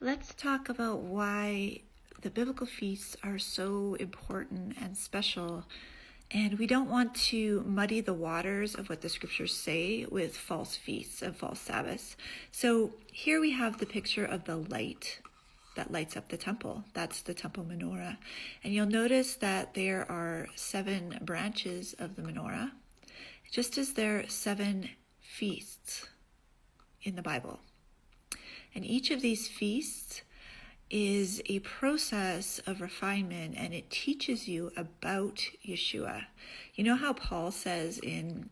Let's talk about why the biblical feasts are so important and special. And we don't want to muddy the waters of what the scriptures say with false feasts and false Sabbaths. So here we have the picture of the light that lights up the temple. That's the temple menorah. And you'll notice that there are 7 branches of the menorah, just as there are 7 feasts in the Bible. And each of these feasts is a process of refinement, and it teaches you about Yeshua. You know how Paul says in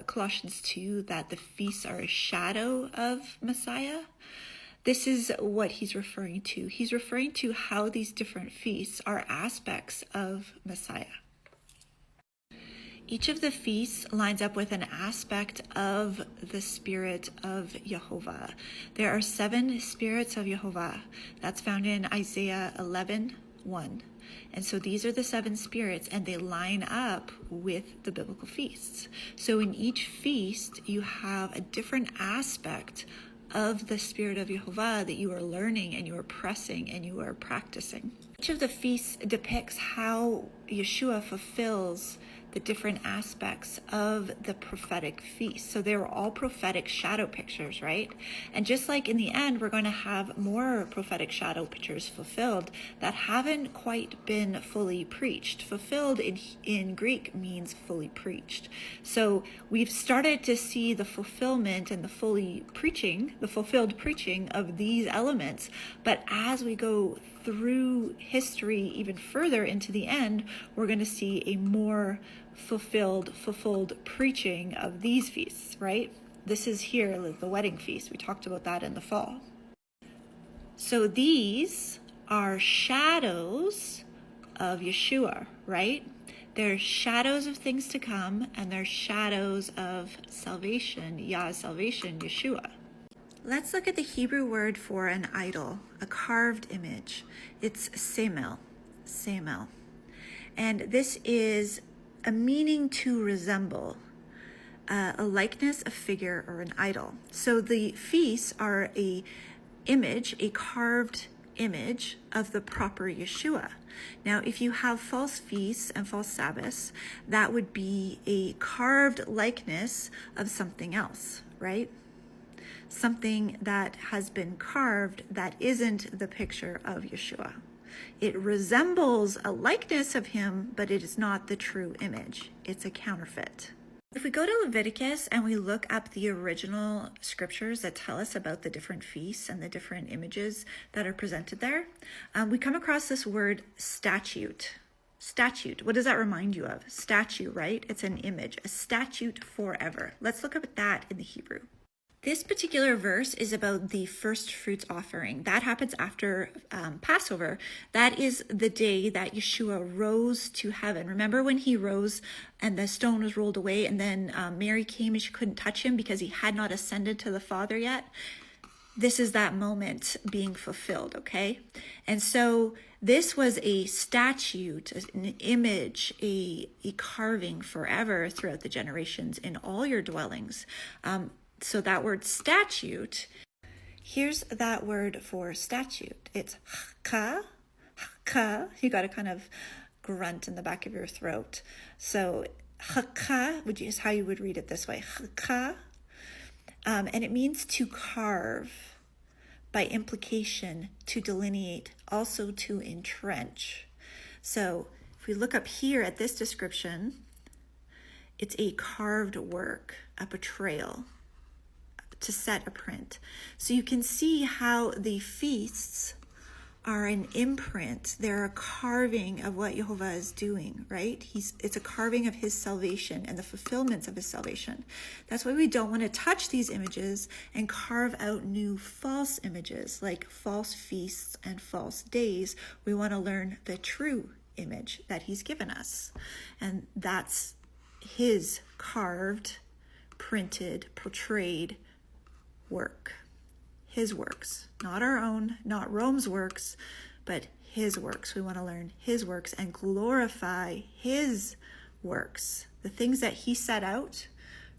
Colossians 2 that the feasts are a shadow of Messiah? This is what he's referring to. He's referring to how these different feasts are aspects of Messiah. Each of the feasts lines up with an aspect of the Spirit of Jehovah. There are 7 spirits of Jehovah. That's found in Isaiah 11:1. And so these are the 7 spirits, and they line up with the biblical feasts. So in each feast, you have a different aspect of the Spirit of Jehovah that you are learning and you are pressing and you are practicing. Each of the feasts depicts how Yeshua fulfills the different aspects of the prophetic feast. So they were all prophetic shadow pictures, right? And just like in the end, we're going to have more prophetic shadow pictures fulfilled that haven't quite been fully preached. Fulfilled in Greek means fully preached. So we've started to see the fulfillment and the fulfilled preaching of these elements. But as we go through history even further into the end, we're going to see a more fulfilled preaching of these feasts, right? This is here, like the wedding feast. We talked about that in the fall. So these are shadows of Yeshua, right? They're shadows of things to come, and they're shadows of salvation, Yeshua. Let's look at the Hebrew word for an idol, a carved image. It's semel. And this is a meaning to resemble, a likeness, a figure, or an idol. So the feasts are a carved image of the proper Yeshua. Now, if you have false feasts and false Sabbaths, that would be a carved likeness of something else, right? Something that has been carved that isn't the picture of Yeshua. It resembles a likeness of him, but it is not the true image. It's a counterfeit. If we go to Leviticus and we look up the original scriptures that tell us about the different feasts and the different images that are presented there, we come across this word statute. Statute, what does that remind you of? Statue, right? It's an image, a statute forever. Let's look up at that in the Hebrew. This particular verse is about the first fruits offering. That happens after Passover. That is the day that Yeshua rose to heaven. Remember when he rose and the stone was rolled away, and then Mary came and she couldn't touch him because he had not ascended to the Father yet? This is that moment being fulfilled, okay? And so this was a statute, an image, a carving forever throughout the generations in all your dwellings. So that word statute, here's that word for statute. It's haka. You got to kind of grunt in the back of your throat. So haka is how you would read it this way. Haka. And it means to carve, by implication, to delineate, also to entrench. So if we look up here at this description, it's a carved work, a portrayal, to set a print. So you can see how the feasts are an imprint. They're a carving of what Jehovah is doing, right? It's a carving of his salvation and the fulfillments of his salvation. That's why we don't want to touch these images and carve out new false images like false feasts and false days. We want to learn the true image that he's given us. And that's his carved, printed, portrayed work, his works, not our own, not Rome's works, but his works. We want to learn his works and glorify his works, the things that he set out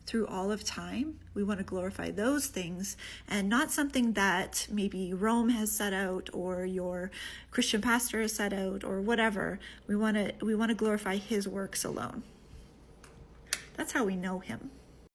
through all of time. We want to glorify those things, and not something that maybe Rome has set out or your Christian pastor has set out or whatever. We want to glorify his works alone. That's how we know him.